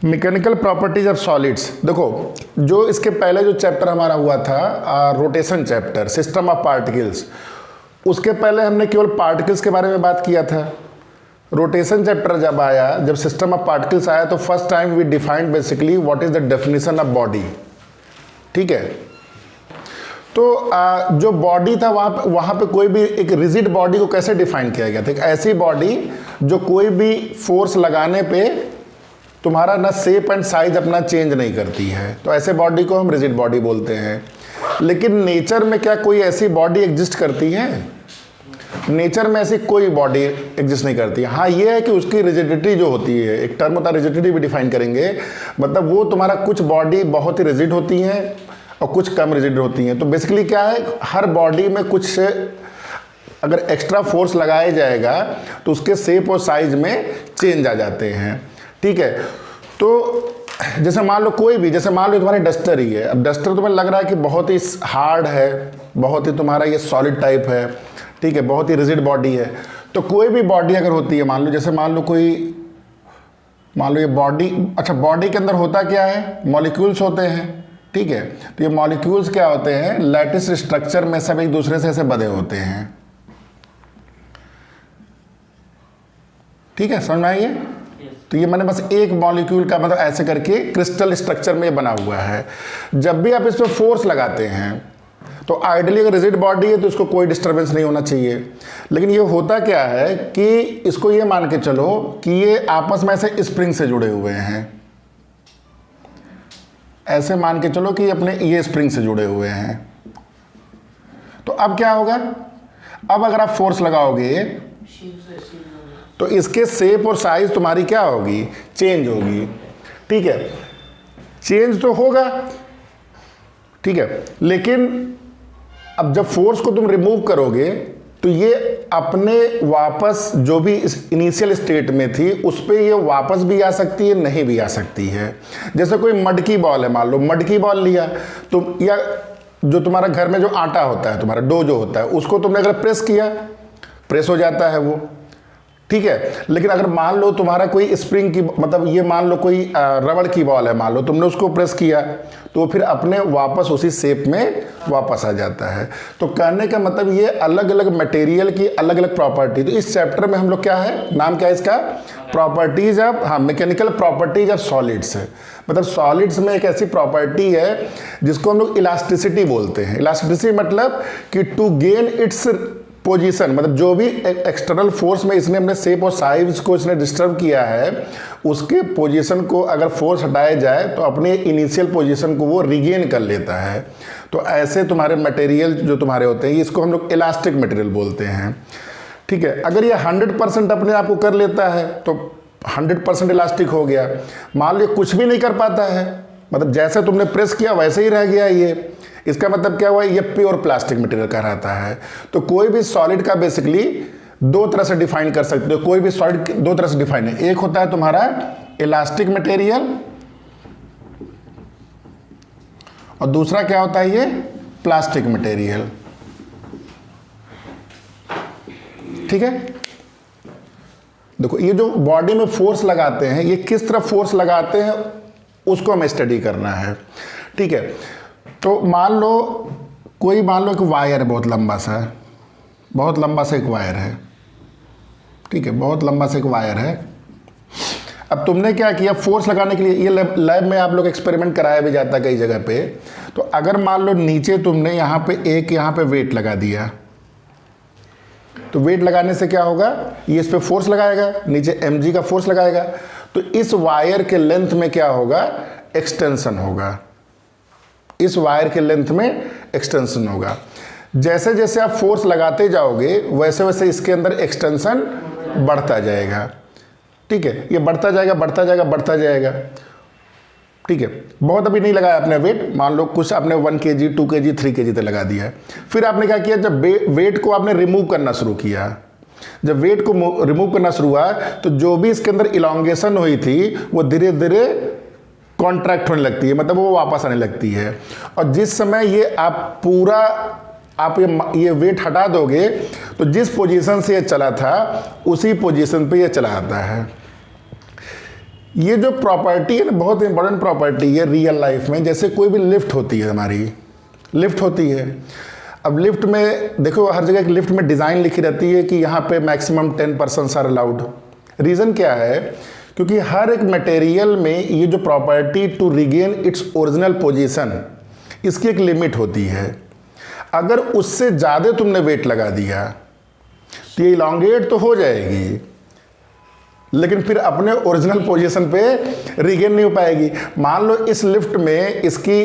Mechanical properties of solids. देखो, जो इसके पहले जो चैप्टर हमारा हुआ था rotation chapter, system of particles, उसके पहले हमने केवल पार्टिकल्स के बारे में बात किया था। रोटेशन चैप्टर जब आया, जब सिस्टम ऑफ पार्टिकल्स आया, तो first time we defined basically what is the definition of body. ठीक है, तो जो बॉडी था वहाँ पे कोई भी एक रिजिड बॉडी को कैसे डिफाइन किया गया था? एक ऐसी बॉडी जो कोई भी फोर्स लगाने पे तुम्हारा ना शेप एंड साइज अपना चेंज नहीं करती है, तो ऐसे बॉडी को हम रिजिड बॉडी बोलते हैं। लेकिन नेचर में क्या कोई ऐसी बॉडी एग्जिस्ट करती है? नेचर में ऐसी कोई बॉडी एग्जिस्ट नहीं करती है। हाँ, ये है कि उसकी रिजिडिटी जो होती है, एक टर्म होता है रिजिडिटी भी डिफाइन करेंगे, मतलब वो तुम्हारा कुछ बॉडी बहुत ही रिजिड होती हैं और कुछ कम रिजिड होती हैं। तो बेसिकली क्या है, हर बॉडी में कुछ से अगर एक्स्ट्रा फोर्स लगाया जाएगा तो उसके शेप और साइज में चेंज आ जाते हैं। ठीक है, तो जैसे मान लो कोई भी, जैसे मान लो तुम्हारी डस्टर ही है। अब डस्टर तुम्हें लग रहा है कि बहुत ही हार्ड है, बहुत ही तुम्हारा ये सॉलिड टाइप है, ठीक है, बहुत ही रिजिड बॉडी है। तो कोई भी बॉडी अगर होती है, मान लो जैसे मान लो ये बॉडी, अच्छा बॉडी के अंदर होता क्या है, मॉलिक्यूल्स होते हैं। ठीक है, तो ये मॉलिक्यूल्स क्या होते हैं, लैटिस स्ट्रक्चर में सब एक दूसरे से ऐसे बंधे होते हैं। ठीक है, समझ में आइए? तो ये मैंने बस एक मॉलिक्यूल का मतलब ऐसे करके क्रिस्टल स्ट्रक्चर में बना हुआ है। जब भी आप इस पर फोर्स लगाते हैं तो आइडियली अगर रिजिड बॉडी है तो इसको कोई डिस्टर्बेंस नहीं होना चाहिए। लेकिन ये होता क्या है कि इसको ये मान के चलो कि ये आपस में ऐसे स्प्रिंग से जुड़े हुए हैं, ऐसे मान के चलो कि अपने ये स्प्रिंग से जुड़े हुए हैं। तो अब क्या होगा, अब अगर आप फोर्स लगाओगे तो इसके शेप और साइज तुम्हारी क्या होगी, चेंज होगी। ठीक है, चेंज तो होगा, ठीक है, लेकिन अब जब फोर्स को तुम रिमूव करोगे तो ये अपने वापस जो भी इनिशियल स्टेट में थी उस पर ये वापस भी आ सकती है, नहीं भी आ सकती है। जैसे कोई मड की बॉल है, मान लो मड की बॉल लिया तो, या जो तुम्हारा घर में जो आटा होता है, तुम्हारा डो जो होता है, उसको तुमने अगर प्रेस किया, प्रेस हो जाता है वो। ठीक है, लेकिन अगर मान लो तुम्हारा कोई स्प्रिंग की, मतलब ये मान लो कोई रबड़ की बॉल है, मान लो तुमने उसको प्रेस किया तो फिर अपने वापस उसी शेप में वापस आ जाता है। तो कहने का मतलब ये अलग अलग मटेरियल की अलग अलग प्रॉपर्टी। तो इस चैप्टर में हम लोग क्या है, नाम क्या है इसका, प्रॉपर्टीज ऑफ, हाँ, मैकेनिकल प्रॉपर्टीज ऑफ सॉलिड्स है। मतलब सॉलिड्स में एक ऐसी प्रॉपर्टी है जिसको हम लोग इलास्टिसिटी बोलते हैं। इलास्टिसिटी मतलब कि टू गेन इट्स पोजीशन, मतलब जो भी एक्सटर्नल फोर्स में इसने अपने शेप और साइज को इसने डिस्टर्ब किया है, उसके पोजीशन को अगर फोर्स हटाया जाए तो अपने इनिशियल पोजीशन को वो रिगेन कर लेता है। तो ऐसे तुम्हारे मटेरियल जो तुम्हारे होते हैं, इसको हम लोग इलास्टिक मटेरियल बोलते हैं। ठीक है, अगर ये 100% अपने आप को कर लेता है तो 100% इलास्टिक हो गया। मान लो कुछ भी नहीं कर पाता है, मतलब जैसे तुमने प्रेस किया वैसे ही रह गया ये, इसका मतलब क्या हुआ, ये प्योर प्लास्टिक मटेरियल कहलाता है। तो कोई भी सॉलिड का बेसिकली दो तरह से डिफाइन कर सकते हो। कोई भी सॉलिड दो तरह से डिफाइन है, एक होता है तुम्हारा इलास्टिक मटेरियल और दूसरा क्या होता है, ये प्लास्टिक मटेरियल। ठीक है, देखो ये जो बॉडी में फोर्स लगाते हैं, ये किस तरह फोर्स लगाते हैं उसको हमें स्टडी करना है। ठीक है, तो मान लो एक वायर है, बहुत लंबा सा एक वायर है। ठीक है, बहुत लंबा सा एक वायर है। अब तुमने क्या किया, फोर्स लगाने के लिए, ये लैब में आप लोग एक्सपेरिमेंट कराया भी जाता है कई जगह पे। तो अगर मान लो नीचे तुमने यहाँ पे वेट लगा दिया, तो वेट लगाने से क्या होगा, ये इस पे फोर्स लगाएगा, नीचे mg का फोर्स लगाएगा, तो इस वायर के लेंथ में क्या होगा, एक्सटेंशन होगा। इस वायर के लेंथ में एक्सटेंशन होगा। जैसे जैसे आप फोर्स लगाते जाओगे वैसे वैसे इसके अंदर एक्सटेंशन बढ़ता जाएगा। ठीक है, ये बढ़ता जाएगा। ठीक है, बहुत अभी नहीं लगाया आपने वेट, मान लो कुछ आपने 1 kg 2 kg 3 kg तक लगा दिया है। फिर आपने क्या किया, जब वेट को आपने रिमूव करना शुरू किया, जब वेट को रिमूव करना शुरू हुआ तो जो भी इसके अंदर इलॉन्गेशन हुई थी वो धीरे धीरे कॉन्ट्रैक्ट होने लगती है, मतलब वो वापस आने लगती है। और जिस समय ये आप ये वेट हटा दोगे तो जिस पोजीशन से ये चला था उसी पोजीशन पे ये चला आता है। ये जो प्रॉपर्टी है ना, बहुत इंपॉर्टेंट प्रॉपर्टी है रियल लाइफ में। जैसे कोई भी लिफ्ट होती है, हमारी लिफ्ट होती है। अब लिफ्ट में देखो, हर जगह की लिफ्ट में डिज़ाइन लिखी रहती है कि यहाँ पे maximum 10 persons are allowed. Reason क्या है? क्योंकि हर एक मटेरियल में ये जो property to regain its original position, इसकी एक लिमिट होती है। अगर उससे ज़्यादा तुमने वेट लगा दिया तो ये इलॉन्गेट तो हो जाएगी, लेकिन फिर अपने ओरिजिनल पोजीशन पे रिगेन नहीं हो पाएगी। मान लो इस लिफ्ट में इसकी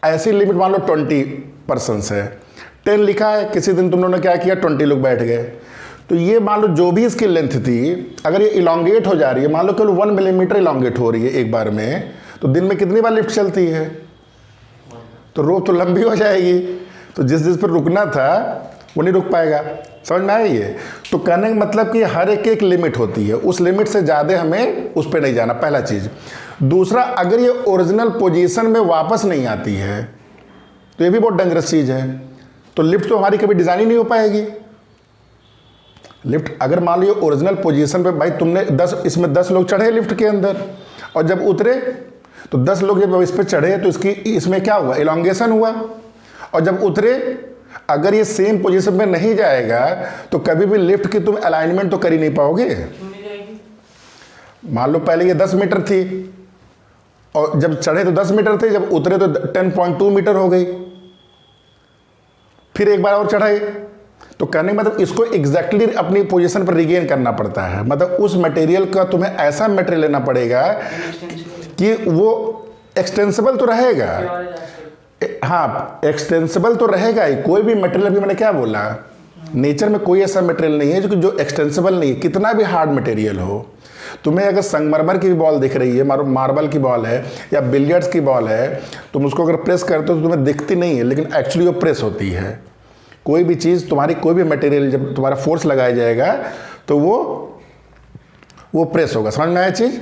ऐसी लिमिट मान लो 20 पर्सन्स है, 10 लिखा है, किसी दिन तुम लोगों ने क्या किया 20 लोग बैठ गए, तो ये मान लो जो भी इसकी लेंथ थी, अगर ये इलॉन्गेट हो जा रही है, मान लो केवल 1 मिलीमीटर इलॉन्गेट हो रही है एक बार में, तो दिन में कितनी बार लिफ्ट चलती है? तो रोप तो लंबी हो जाएगी, तो जिस पर रुकना था वो नहीं रुक पाएगा। समझ में आया ये? तो कहने का मतलब कि हर एक लिमिट होती है, उस लिमिट से ज़्यादा हमें उस पर नहीं जाना, पहला चीज़। दूसरा, अगर ये ओरिजिनल पोजीशन में वापस नहीं आती है तो ये भी बहुत डेंजरस चीज़ है। तो लिफ्ट तो हमारी कभी डिज़ाइन ही नहीं हो पाएगी। लिफ्ट अगर मान लो ओरिजिनल पोजीशन पे, भाई तुमने 10 लोग चढ़े लिफ्ट के अंदर, और जब उतरे तो 10 लोग जब इस पर चढ़े तो इसमें क्या हुआ? इलॉन्गेशन हुआ। और जब उतरे, अगर ये सेम पोजीशन में नहीं जाएगा तो कभी भी लिफ्ट की तुम अलाइनमेंट तो कर ही नहीं पाओगे। मान लो पहले ये 10 मीटर थी, और जब चढ़े तो 10 मीटर थे, जब उतरे तो 10.2 मीटर हो गई। फिर एक बार और चढ़ाई, तो कहने का मतलब इसको एग्जैक्टली अपनी पोजीशन पर रिगेन करना पड़ता है। मतलब उस मटेरियल का तुम्हें ऐसा मटेरियल लेना पड़ेगा कि वो एक्सटेंसिबल तो रहेगा। हाँ, एक्सटेंसिबल तो रहेगा ही। कोई भी मटेरियल, अभी मैंने क्या बोला, नेचर में कोई ऐसा मटेरियल नहीं है जो एक्सटेंसिबल नहीं है, कितना भी हार्ड मटेरियल हो। तुम्हें अगर संगमरमर की बॉल दिख रही है, मार्बल की बॉल है या बिलियर्ड्स की बॉल है, तुम उसको अगर प्रेस करते हो तो तुम्हें दिखती नहीं है, लेकिन एक्चुअली वो प्रेस होती है। कोई भी चीज़, तुम्हारी कोई भी मटेरियल जब तुम्हारा फोर्स लगाया जाएगा तो वो प्रेस होगा। समझ में आया चीज़?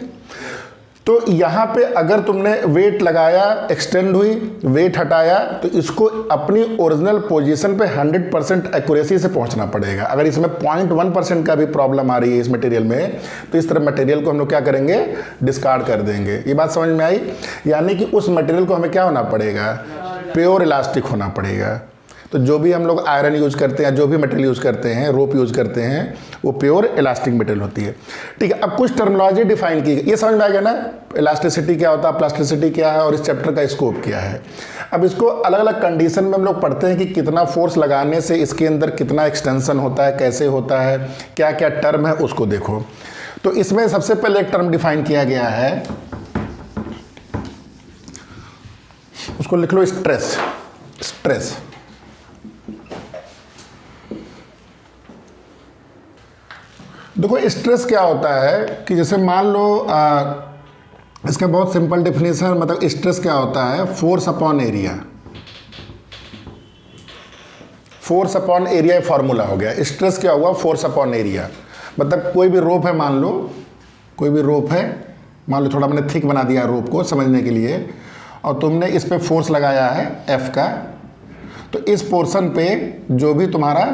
तो यहाँ पे अगर तुमने वेट लगाया, एक्सटेंड हुई, वेट हटाया, तो इसको अपनी ओरिजिनल पोजीशन पे 100% एक्यूरेसी से पहुँचना पड़ेगा। अगर इसमें 0.1% का भी प्रॉब्लम आ रही है इस मटेरियल में, तो इस तरह मटेरियल को हम लोग क्या करेंगे? डिस्कार्ड कर देंगे। ये बात समझ में आई? यानी कि उस मटेरियल को हमें क्या होना पड़ेगा? प्योर इलास्टिक होना पड़ेगा। तो जो भी हम लोग आयरन यूज़ करते हैं, जो भी मटेरियल यूज़ करते हैं, रोप यूज़ करते हैं, वो प्योर इलास्टिक मटेरियल होती है। ठीक है, अब कुछ टर्मिनोलॉजी डिफाइन की गई, ये समझ में आ गया ना? इलास्टिसिटी क्या होता है, प्लास्टिसिटी क्या है, और इस चैप्टर का स्कोप क्या है। अब इसको अलग अलग कंडीशन में हम लोग पढ़ते हैं कि कितना फोर्स लगाने से इसके अंदर कितना एक्सटेंशन होता है, कैसे होता है, क्या क्या टर्म है, उसको देखो। तो इसमें सबसे पहले एक टर्म डिफाइन किया गया है, उसको लिख लो स्ट्रेस। स्ट्रेस देखो, स्ट्रेस क्या होता है कि जैसे मान लो इसका बहुत सिंपल डेफिनेशन, मतलब स्ट्रेस क्या होता है? Force upon area. Force upon area formula हो गया। स्ट्रेस क्या हुआ? Force upon area. मतलब कोई भी रोप है, मान लो कोई भी रोप है, मान लो थोड़ा मैंने थिक बना दिया रोप को समझने के लिए, और तुमने इस पे फोर्स लगाया है F का, तो इस पोर्शन पे जो भी तुम्हारा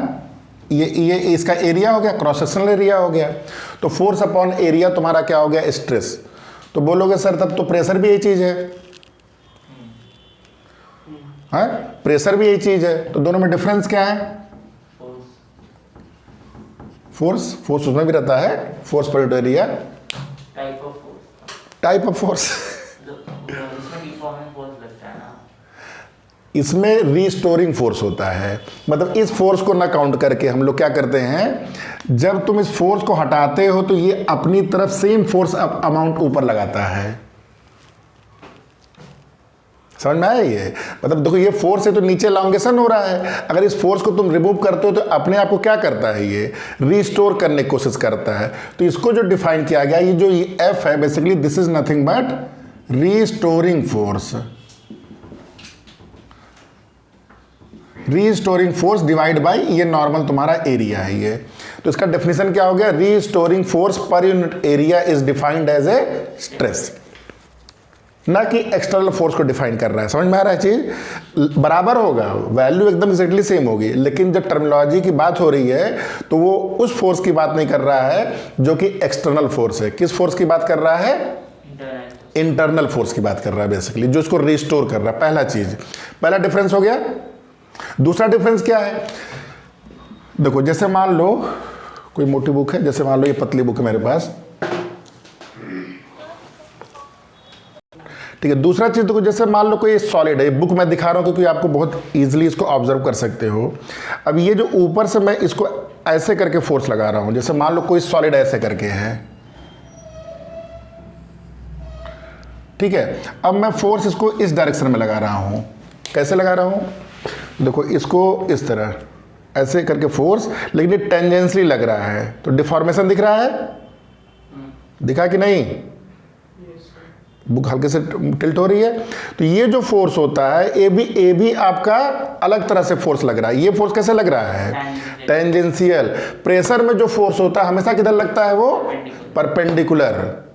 ये इसका एरिया हो गया, क्रॉस सेक्शनल एरिया हो गया। तो फोर्स अपॉन एरिया तुम्हारा क्या हो गया? स्ट्रेस। तो बोलोगे सर तब तो प्रेशर भी यही चीज़ है, हाँ, प्रेशर भी यही चीज़ है, तो दोनों में डिफरेंस क्या है? फोर्स उसमें भी रहता है, force per unit area, type of force. इसमें रीस्टोरिंग फोर्स होता है। मतलब इस फोर्स को ना काउंट करके हम लोग क्या करते हैं, जब तुम इस फोर्स को हटाते हो तो ये अपनी तरफ सेम फोर्स अमाउंट ऊपर लगाता है। समझ में आया ये? मतलब देखो, ये फोर्स है तो नीचे लॉन्गेशन हो रहा है। अगर इस फोर्स को तुम रिमूव करते हो तो अपने आप को क्या करता है? ये रीस्टोर करने की कोशिश करता है। तो इसको जो डिफाइन किया गया, ये जो F है, basically this is nothing but restoring force. Restoring force divide by ये नॉर्मल तुम्हारा एरिया है ये। तो इसका डेफिनेशन क्या हो गया? Restoring force per unit area is defined as a stress, ना कि एक्सटर्नल फोर्स को डिफाइन कर रहा है। समझ में आ रहा है चीज? बराबर होगा, वैल्यू एकदम एक्जैक्टली सेम होगी, लेकिन जब टर्मिनोलॉजी की बात हो रही है तो वो उस फोर्स की बात नहीं कर रहा है जो कि एक्सटर्नल फोर्स है। किस फोर्स की बात कर रहा है? इंटरनल फोर्स की बात कर रहा है बेसिकली, जो इसको रिस्टोर कर रहा है। पहला चीज, पहला डिफरेंस हो गया। दूसरा डिफरेंस क्या है, देखो जैसे मान लो कोई मोटी बुक है, जैसे मान लो ये पतली बुक है मेरे पास, ठीक है। दूसरा चीज देखो, जैसे मान लो कोई सॉलिड है, बुक मैं दिखा रहा हूं क्योंकि आपको बहुत इजीली इसको ऑब्जर्व कर सकते हो। अब ये जो ऊपर से मैं इसको ऐसे करके फोर्स लगा रहा हूं, जैसे मान लो कोई सॉलिड ऐसे करके है, ठीक है। अब मैं फोर्स इसको इस डायरेक्शन में लगा रहा हूं। कैसे लगा रहा हूं, देखो इसको इस तरह ऐसे करके फोर्स, लेकिन ये टेंजेंशियली लग रहा है, तो डिफॉर्मेशन दिख रहा है, दिखा कि नहीं, बुक हल्के से टिल्ट हो रही है। तो ये जो फोर्स होता है, ए भी आपका अलग तरह से फोर्स लग रहा है। ये फोर्स कैसे लग रहा है, टेंजेंशियल। प्रेशर में जो फोर्स होता है हमेशा किधर लगता है, वो परपेंडिकुलर।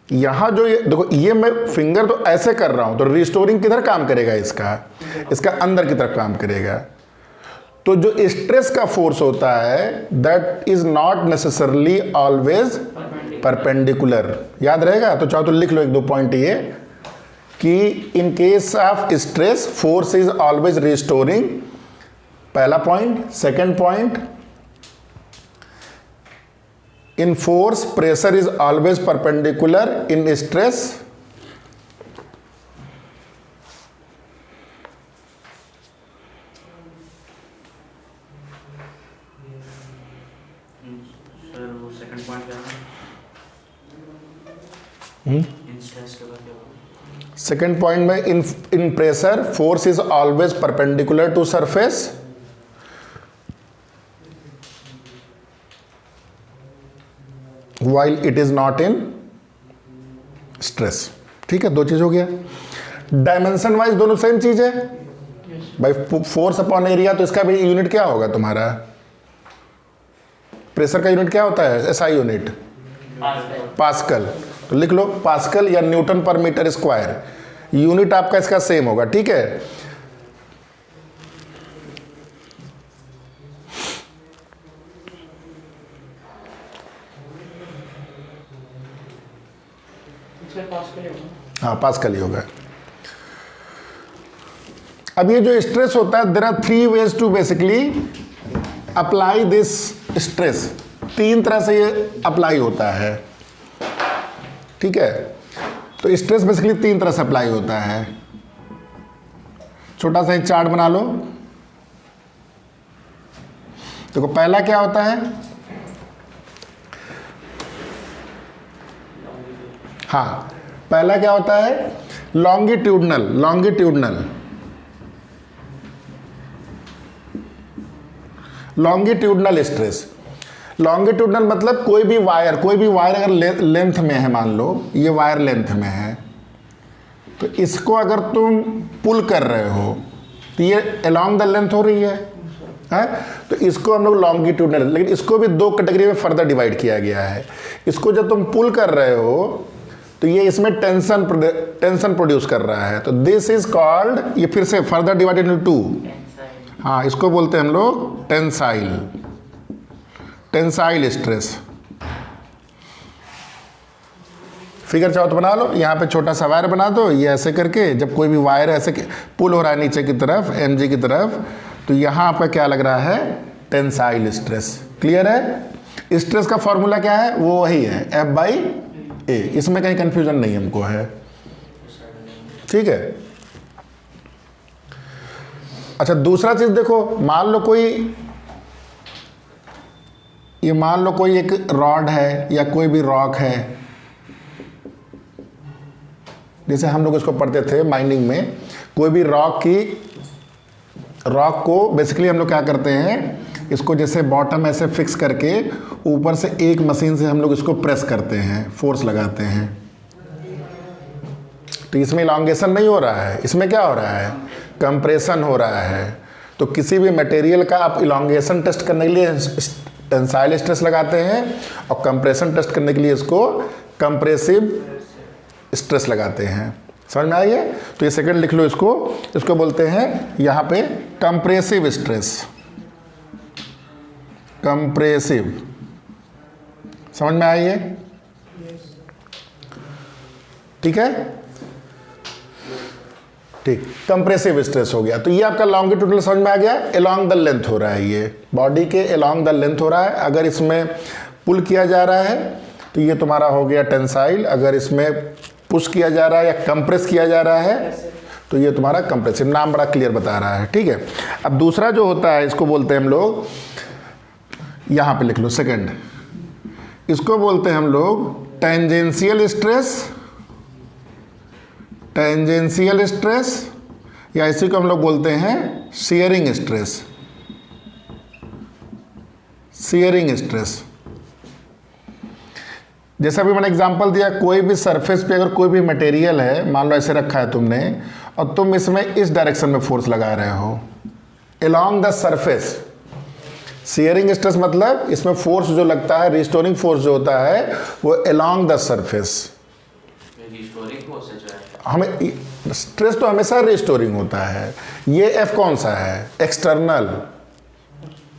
यहां जो ये देखो, ये मैं फिंगर तो ऐसे कर रहा हूं, तो रिस्टोरिंग किधर काम करेगा, इसका अंदर की तरफ काम करेगा। तो जो स्ट्रेस का फोर्स होता है, that is not necessarily always perpendicular. याद रहेगा, तो चाहो तो लिख लो एक दो पॉइंट ये, कि in case of stress force is always restoring, पहला point. Second point, in force pressure is always perpendicular, in stress second point में in pressure force is always perpendicular to surface, while it is not in stress। ठीक है, दो चीज हो गया। Dimension wise दोनों same चीज है भाई। फोर्स अपॉन एरिया, तो इसका भी यूनिट क्या होगा तुम्हारा, प्रेशर का यूनिट क्या होता है, एसआई यूनिट, पास्कल। तो लिख लो पास्कल या न्यूटन पर मीटर स्क्वायर, यूनिट आपका इसका सेम होगा, ठीक है। हाँ, पास्कल ही होगा। अब ये जो स्ट्रेस होता है, there are three ways to basically apply this stress. तीन तरह से ये अप्लाई होता है, ठीक है। तो स्ट्रेस बेसिकली तीन तरह से अप्लाई होता है। छोटा सा एक चार्ट बना लो। देखो पहला क्या होता है, हाँ पहला क्या होता है, लॉन्गिट्यूडनल स्ट्रेस। लॉन्गिट्यूडनल मतलब कोई भी वायर अगर लेंथ में है, मान लो ये वायर लेंथ में है, तो इसको अगर तुम पुल कर रहे हो तो ये अलोंग द लेंथ हो रही है, तो इसको हम लोग लॉन्गिट्यूडनल। लेकिन इसको भी दो कैटेगरी में फर्दर डिवाइड किया गया है। इसको जब तुम पुल कर रहे हो तो ये इसमें टेंशन प्रोड्यूस कर रहा है, तो दिस इज कॉल्ड, ये फिर से फर्दर डिवाइडेड इनटू टू, हाँ इसको बोलते हैं हम लोग टेंसाइल स्ट्रेस। फिगर चाहो तो बना लो, यहाँ पे छोटा सा वायर बना दो, ये ऐसे करके जब कोई भी वायर ऐसे पुल हो रहा है नीचे की तरफ, एमजी की तरफ, तो यहाँ पे क्या लग रहा है, टेंसाइल स्ट्रेस। क्लियर है। स्ट्रेस का फॉर्मूला क्या है, वो वही है F/A, इसमें कहीं कंफ्यूजन नहीं हमको है, ठीक है। अच्छा दूसरा चीज देखो, मान लो कोई एक रॉड है या कोई भी रॉक है, जैसे हम लोग इसको पढ़ते थे माइनिंग में, कोई भी रॉक को बेसिकली हम लोग क्या करते हैं, इसको जैसे बॉटम ऐसे फिक्स करके ऊपर से एक मशीन से हम लोग इसको प्रेस करते हैं, फोर्स लगाते हैं, तो इसमें इलॉन्गेशन नहीं हो रहा है, इसमें क्या हो रहा है, कंप्रेशन हो रहा है। तो किसी भी मटेरियल का आप इलॉन्गेशन टेस्ट करने के लिए टेंसाइल स्ट्रेस लगाते हैं, और कंप्रेशन टेस्ट करने के लिए इसको कंप्रेसिव स्ट्रेस लगाते हैं। समझ में आई है। तो ये सेकंड लिख लो, इसको बोलते हैं यहाँ पे कंप्रेसिव स्ट्रेस, समझ में आई है। ठीक है, ठीक। कंप्रेसिव स्ट्रेस हो गया। तो ये आपका लॉन्गिट्यूडनल समझ में आ गया, अलोंग द लेंथ हो रहा है, ये बॉडी के अलोंग द लेंथ हो रहा है। अगर इसमें पुल किया जा रहा है तो ये तुम्हारा हो गया टेंसाइल, अगर इसमें पुश किया जा रहा है या कंप्रेस किया जा रहा है तो ये तुम्हारा कंप्रेसिव। नाम बड़ा क्लियर बता रहा है, ठीक है। अब दूसरा जो होता है इसको बोलते हैं हम लोग, यहाँ पे लिख लो सेकंड, इसको बोलते हैं हम लोग टेंजेंशियल स्ट्रेस, टेंजेंशियल स्ट्रेस, या इसी को हम लोग बोलते हैं शियरिंग स्ट्रेस, शियरिंग स्ट्रेस। जैसा भी मैंने एग्जांपल दिया, कोई भी सरफेस पे अगर कोई भी मटेरियल है, मान लो ऐसे रखा है तुमने, और तुम इसमें इस डायरेक्शन में फोर्स लगा रहे हो along the surface, shearing stress मतलब इसमें फोर्स जो लगता है, रिस्टोरिंग फोर्स जो होता है वो अलोंग द सरफेस। हमें स्ट्रेस तो हमेशा रिस्टोरिंग होता है। ये एफ कौन सा है, एक्सटर्नल,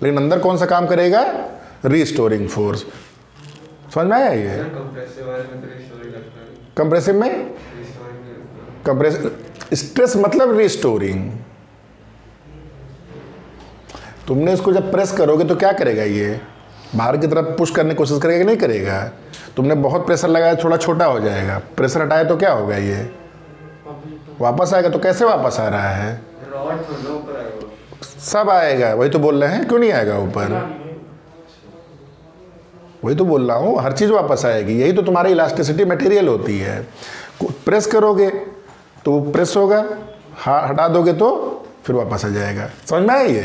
लेकिन अंदर कौन सा काम करेगा, रिस्टोरिंग फोर्स। समझ में आया ये? कंप्रेसिव में कंप्रेसिव स्ट्रेस मतलब रिस्टोरिंग। तुमने इसको जब प्रेस करोगे तो क्या करेगा, ये बाहर की तरफ पुश करने की कोशिश करेगा कि नहीं करेगा? तुमने बहुत प्रेशर लगाया, थोड़ा छोटा हो जाएगा, प्रेशर हटाया तो क्या होगा, ये वापस आएगा। तो कैसे वापस आ रहा है, सब आएगा। वही तो बोल रहे हैं, क्यों नहीं आएगा ऊपर? वही तो बोल रहा हूँ, हर चीज़ वापस आएगी। यही तो तुम्हारी इलास्टिसिटी मटेरियल होती है। प्रेस करोगे तो वो प्रेस होगा, हटा दोगे तो फिर वापस आ जाएगा। समझ में आया ये?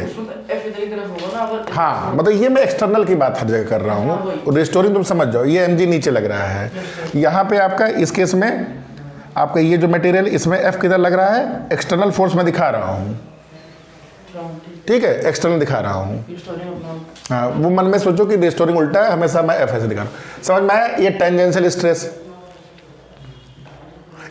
हाँ, मतलब ये मैं एक्सटर्नल की बात हर जगह कर रहा हूँ। रिस्टोरिंग तुम समझ जाओ, ये mg नीचे लग रहा है, यहाँ पे आपका इस केस में आपका ये जो मटेरियल, इसमें F किधर लग रहा है, एक्सटर्नल फोर्स में दिखा रहा हूँ, ठीक है, एक्सटर्नल दिखा रहा हूँ। हाँ, वो मन में सोचो कि रिस्टोरिंग उल्टा है, हमेशा मैं F ऐसे दिखा रहा हूँ। समझ में आया? ये टेंजेंशियल स्ट्रेस।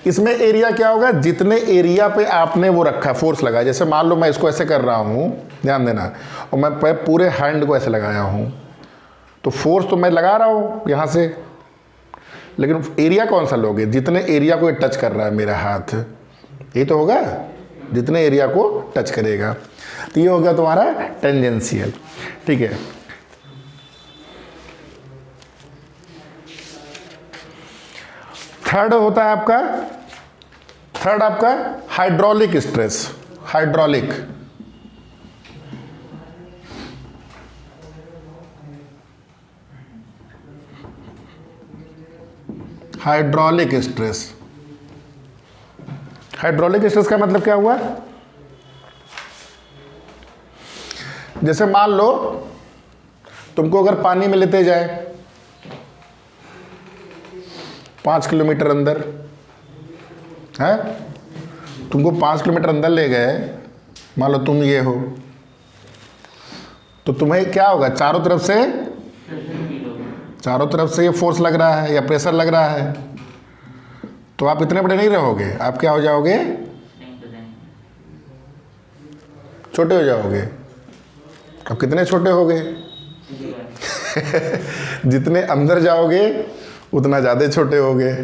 इसमें एरिया क्या होगा, जितने एरिया पे आपने वो रखा फोर्स लगा, जैसे मान लो मैं इसको ऐसे कर रहा हूँ, ध्यान देना, और मैं पूरे हैंड को ऐसे लगाया हूँ, तो फोर्स तो मैं लगा रहा हूँ यहाँ से, लेकिन एरिया कौन सा लोगे, जितने एरिया को टच कर रहा है मेरा हाथ, ये तो होगा जितने एरिया को टच करेगा। तो ये हो गया तुम्हारा टेंजेंशियल, ठीक है। थर्ड होता है आपका, थर्ड आपका hydraulic stress, hydraulic. Hydraulic stress, hydraulic stress का मतलब क्या हुआ, जैसे मान लो तुमको अगर पानी में लेते जाए 5 किलोमीटर अंदर है, तुमको 5 किलोमीटर अंदर ले गए, मान लो तुम ये हो, तो तुम्हें क्या होगा, चारों तरफ से ये फोर्स लग रहा है या प्रेशर लग रहा है, तो आप इतने बड़े नहीं रहोगे, आप क्या हो जाओगे, छोटे हो जाओगे। अब कितने छोटे हो गए जितने अंदर जाओगे उतना ज़्यादा छोटे हो गए,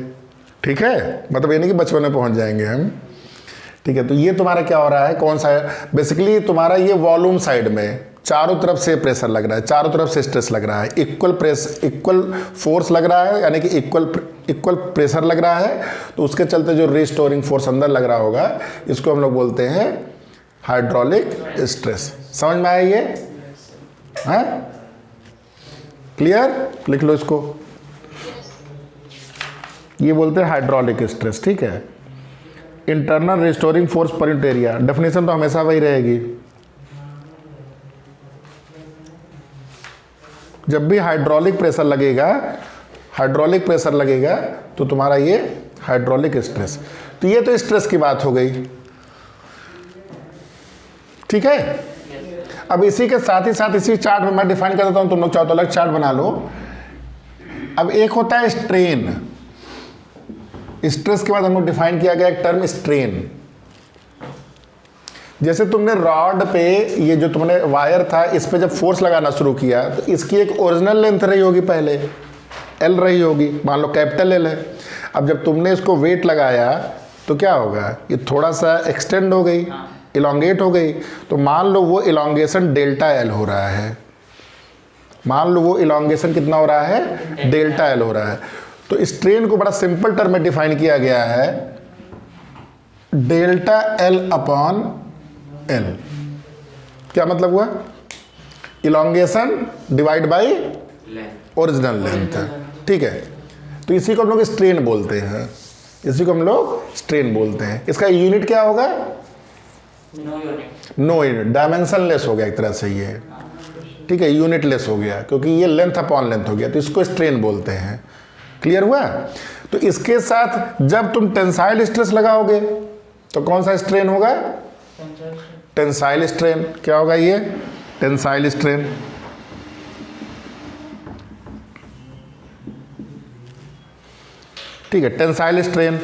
ठीक है। मतलब ये नहीं कि बचपन में पहुंच जाएंगे हम, ठीक है। तो ये तुम्हारा क्या हो रहा है, कौन सा है, बेसिकली तुम्हारा ये वॉल्यूम साइड में चारों तरफ से प्रेशर लग रहा है, चारों तरफ से स्ट्रेस लग रहा है, इक्वल फोर्स लग रहा है, यानी कि इक्वल प्रेशर लग रहा है, तो उसके चलते जो रिस्टोरिंग फोर्स अंदर लग रहा होगा, इसको हम लोग बोलते हैं हाइड्रोलिक स्ट्रेस। समझ में आया ये? है क्लियर? लिख लो इसको, ये बोलते हैं हाइड्रोलिक स्ट्रेस, ठीक है। Internal restoring force per unit area, definition तो हमेशा वही रहेगी। जब भी हाइड्रोलिक प्रेशर लगेगा तो तुम्हारा ये हाइड्रोलिक स्ट्रेस। तो ये तो स्ट्रेस की बात हो गई, ठीक है। अब इसी के साथ ही साथ इसी चार्ट में मैं डिफाइन कर देता हूं, तुम लोग चाहो तो अलग चार्ट बना लो। अब एक होता है स्ट्रेन, स्ट्रेस के बाद हम लोग डिफाइन किया गया एक टर्म स्ट्रेन। जैसे तुमने रॉड पे ये जो तुमने वायर था, इस पे जब फोर्स लगाना शुरू किया तो इसकी एक ओरिजिनल लेंथ रही होगी, पहले एल रही होगी, मान लो कैपिटल एल है। अब जब तुमने इसको वेट लगाया तो क्या होगा, ये थोड़ा सा एक्सटेंड हो गई, इलोंगेट हो गई। तो मान लो वो इलोंगेशन डेल्टा एल हो रहा है, मान लो वो इलोंगेशन कितना हो रहा है, डेल्टा एल हो रहा है। तो स्ट्रेन को बड़ा सिंपल टर्म में डिफाइन किया गया है, डेल्टा एल अपॉन एल। क्या मतलब हुआ, elongation divide by original length, ठीक है। तो इसी को हम लोग स्ट्रेन बोलते हैं, इसी को हम लोग स्ट्रेन बोलते हैं। इसका यूनिट क्या होगा, नो यूनिट, डायमेंशनलेस हो गया एक तरह से ये, ठीक है, यूनिटलेस हो गया क्योंकि ये लेंथ अपॉन लेंथ हो गया, तो इसको स्ट्रेन बोलते हैं। क्लियर हुआ। तो इसके साथ जब तुम टेंसाइल स्ट्रेस लगाओगे तो कौन सा स्ट्रेन होगा, टेंसाइल स्ट्रेन। क्या होगा ये, टेंसाइल स्ट्रेन। ठीक है, टेंसाइल स्ट्रेन।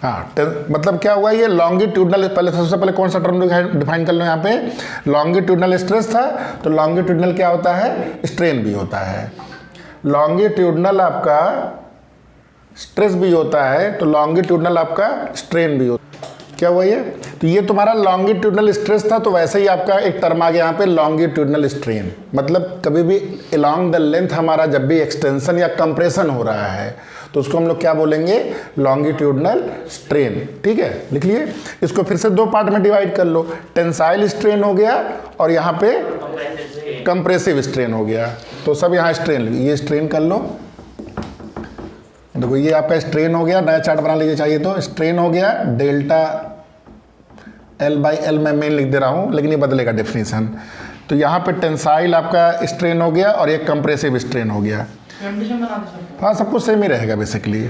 हाँ, मतलब क्या हुआ, ये लॉन्गिट्यूडनल, पहले सबसे पहले कौन सा टर्म डिफाइन कर लो यहाँ पे, लॉन्गिट्यूडनल स्ट्रेस था। तो लॉन्गिट्यूडनल क्या होता है, स्ट्रेन भी होता है। लॉन्गिट्यूडनल आपका स्ट्रेस भी होता है तो लॉन्गिट्यूडनल आपका स्ट्रेन भी होता है। क्या हुआ ये, तो ये तुम्हारा लॉन्गिट्यूडनल स्ट्रेस था, तो वैसे ही आपका एक टर्म आ गया यहाँ पे लॉन्गिट्यूडनल स्ट्रेन। मतलब कभी भी अलोंग द लेंथ हमारा जब भी एक्सटेंशन या कंप्रेशन हो रहा है तो उसको हम लोग क्या बोलेंगे, लॉन्गिट्यूडनल स्ट्रेन। ठीक है, लिख लिए। इसको फिर से दो पार्ट में डिवाइड कर लो, टेंसाइल स्ट्रेन हो गया और यहाँ पे कंप्रेसिव स्ट्रेन हो गया। तो सब यहाँ स्ट्रेन, ये स्ट्रेन कर लो। देखो ये आपका स्ट्रेन हो गया, नया चार्ट बना लीजिए चाहिए तो। स्ट्रेन हो गया डेल्टा एल बाई एल, मैं मेन लिख दे रहा हूँ लेकिन ये बदलेगा डेफिनेशन। तो यहाँ पे टेंसाइल आपका स्ट्रेन हो गया और एक कंप्रेसिव स्ट्रेन हो गया। हाँ, सब कुछ सेम ही रहेगा बेसिकली।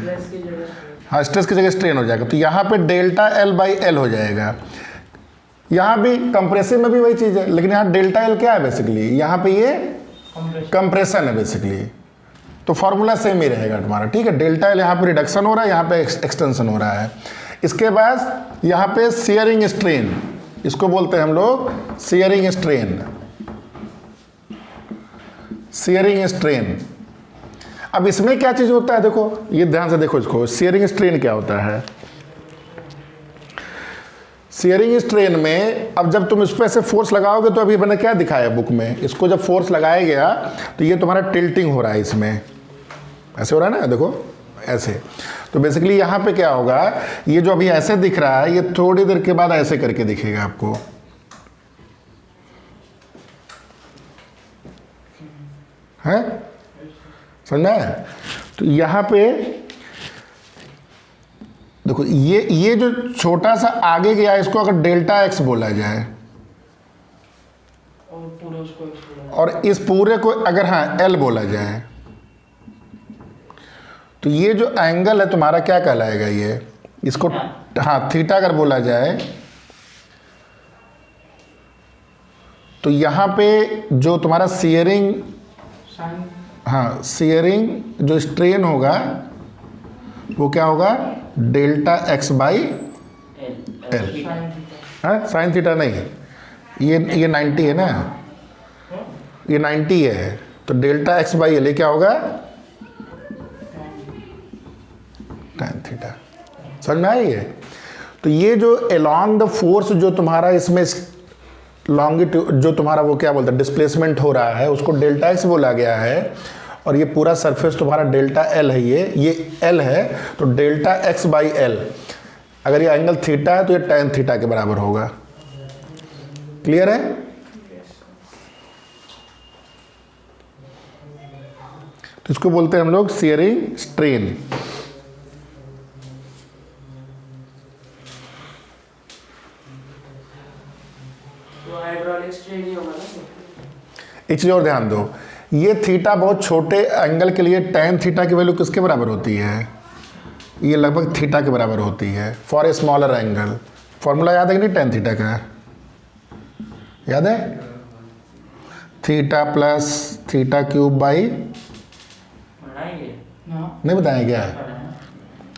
हाँ, स्ट्रेस की जगह स्ट्रेन हो जाएगा। तो यहाँ पे डेल्टा एल बाई एल हो जाएगा। यहाँ भी कंप्रेसिव में भी वही चीज़ है, लेकिन यहाँ डेल्टा एल क्या है बेसिकली, यहाँ पे ये कंप्रेशन है बेसिकली। तो फॉर्मूला सेम ही रहेगा तुम्हारा। ठीक है, डेल्टा एल यहाँ पे रिडक्शन हो रहा है, यहाँ पे एक्सटेंशन हो रहा है। इसके बाद यहाँ पे शियरिंग स्ट्रेन, इसको बोलते हैं हम लोग शियरिंग स्ट्रेन। शियरिंग स्ट्रेन, अब इसमें क्या चीज़ होता है, देखो ये ध्यान से देखो इसको। शियरिंग स्ट्रेन क्या होता है, शियरिंग स्ट्रेन में अब जब तुम इस पर ऐसे फोर्स लगाओगे तो अभी मैंने क्या दिखाया बुक में, इसको जब फोर्स लगाया गया तो ये तुम्हारा टिल्टिंग हो रहा है, इसमें ऐसे हो रहा है ना, देखो ऐसे। तो बेसिकली यहाँ पे क्या होगा, ये जो अभी ऐसे दिख रहा है ये थोड़ी देर के बाद ऐसे करके दिखेगा आपको। है, समझना है। तो यहाँ पे देखो ये जो छोटा सा आगे गया इसको अगर डेल्टा एक्स बोला जाए और इस पूरे को अगर हाँ एल बोला जाए तो ये जो एंगल है तुम्हारा क्या कहलाएगा, ये इसको हाँ थीटा अगर बोला जाए तो यहाँ पे जो तुम्हारा शियरिंग, हाँ शियरिंग जो स्ट्रेन होगा वो क्या होगा, डेल्टा एक्स बाई एल। हाँ, साइन थीटा नहीं, ये 90 है ना, ये 90 है, तो डेल्टा एक्स बाई एल क्या होगा, tan थीटा। समझ में आई है। तो ये जो अलोंग द फोर्स जो तुम्हारा इसमें लॉन्गिट्यूड जो तुम्हारा वो क्या बोलते हैं डिस्प्लेसमेंट हो रहा है उसको डेल्टा एक्स बोला गया है, और ये पूरा सरफेस तुम्हारा डेल्टा एल है, ये एल है। तो डेल्टा एक्स बाई एल, अगर ये एंगल थीटा है तो ये tan थीटा के बराबर होगा। क्लियर है। तो इसको बोलते हैं हम लोग शियरिंग स्ट्रेन। एक चीज और ध्यान दो, ये थीटा बहुत छोटे एंगल के लिए tan थीटा की वैल्यू किसके बराबर होती है, ये लगभग थीटा के बराबर होती है for a smaller angle. Formula याद है कि नहीं tan थीटा का, याद है, theta plus theta cube by, नहीं बताएं क्या,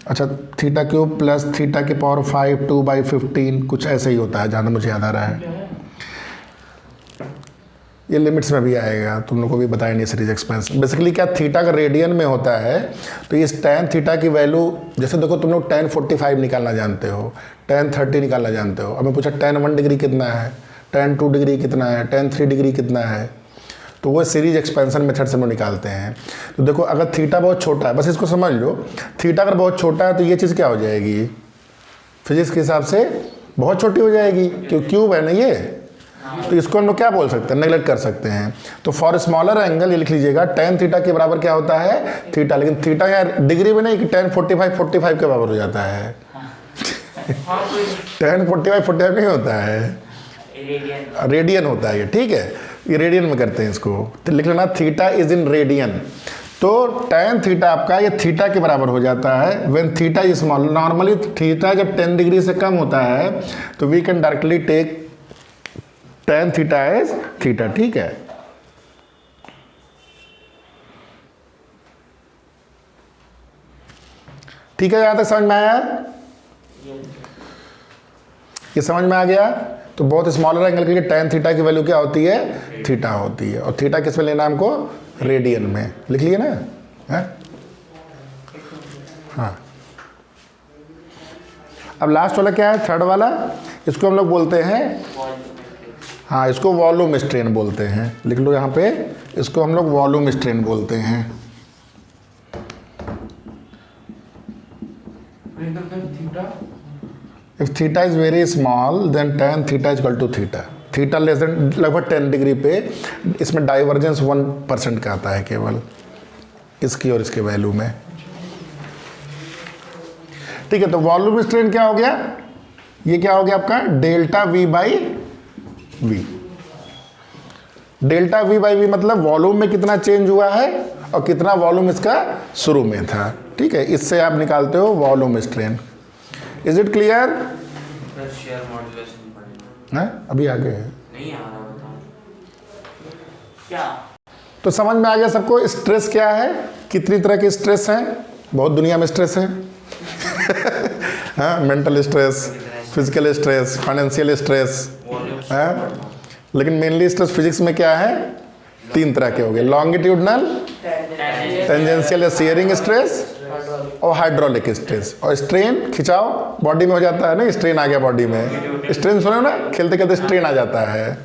अच्छा थीटा क्यूब प्लस थीटा के पावर 5 2/15 कुछ ऐसे ही होता है जहाँ तक मुझे याद आ रहा है। ये लिमिट्स में भी आएगा, तुम लोग को भी बताया नहीं सीरीज एक्सपेंशन। बेसिकली क्या, थीटा का रेडियन में होता है, तो इस tan थीटा की वैल्यू, जैसे देखो तुम लोग tan 45 निकालना जानते हो, tan 30 निकालना जानते हो। अब मैं पूछा tan 1 डिग्री कितना है, tan 2 डिग्री कितना है, tan 3 डिग्री कितना है, तो वो सीरीज एक्सपेंशन मेथड से हम लोग निकालते हैं। तो देखो अगर थीटा बहुत छोटा है, बस इसको समझ लो, थीटा अगर बहुत छोटा है तो ये चीज़ क्या हो जाएगी, फिजिक्स के हिसाब से बहुत छोटी हो जाएगी, क्यों, क्यूब है ना ये, तो इसको हम लोग क्या बोल सकते हैं, नेगलेक्ट कर सकते हैं। तो फॉर स्मॉलर एंगल ये लिख लीजिएगा, tan थीटा के बराबर क्या होता है, थीटा। लेकिन थीटा यार डिग्री में नहीं कि tan 45 के बराबर हो जाता है। tan 45 नहीं होता है, रेडियन होता है ये, ठीक है, ये रेडियन में करते हैं इसको। तो लिख लेना थीटा इज इन रेडियन। तो tan थीटा आपका ये थीटा के बराबर हो जाता है when theta is small. Normally theta जब 10 डिग्री से कम होता है तो we can directly take tan theta as theta, ठीक है। ठीक है, यहां तक समझ में आया, ये समझ में आ गया। तो बहुत स्मॉलर एंगल के लिए tan थीटा की वैल्यू क्या होती है, थीटा होती है। और थीटा किस में लेना हमको, रेडियन में, लिख लिए ना, है? हाँ, अब लास्ट वाला क्या है, थर्ड वाला, इसको हम लोग बोलते हैं, हाँ, इसको वॉल्यूम स्ट्रेन बोलते हैं। लिख लो यहाँ पे, इसको हम लोग वॉल्यूम स्ट्रेन बोलते हैं। If theta is very small then tan theta is equal to theta. Theta less than लगभग 10 डिग्री पे, इसमें डाइवर्जेंस 1% का आता है केवल, इसकी और इसके वैल्यू में, ठीक है। तो वॉल्यूम स्ट्रेन क्या हो गया, ये क्या हो गया आपका, delta V by V. Delta V by V मतलब वॉल्यूम में कितना चेंज हुआ है और कितना वॉल्यूम इसका शुरू में था, ठीक है। इससे आप निकालते हो volume strain. Is it clear? अभी आगे है, नहीं आ रहा, बताओ क्या। तो समझ में आ गया सबको स्ट्रेस क्या है, कितनी तरह के स्ट्रेस हैं, बहुत दुनिया में स्ट्रेस है। हाँ, mental stress, physical stress, financial stress, हाँ, लेकिन मेनली स्ट्रेस फिजिक्स में क्या है, 3 तरह के हो गए, लॉन्गिट्यूडनल, टेंजेंशियल या शियरिंग स्ट्रेस और हाइड्रोलिक स्ट्रेस। और स्ट्रेन, खिंचाव बॉडी में हो जाता है ना, स्ट्रेन आ गया बॉडी में, स्ट्रेन सुनो ना, खेलते खेलते स्ट्रेन आ जाता है,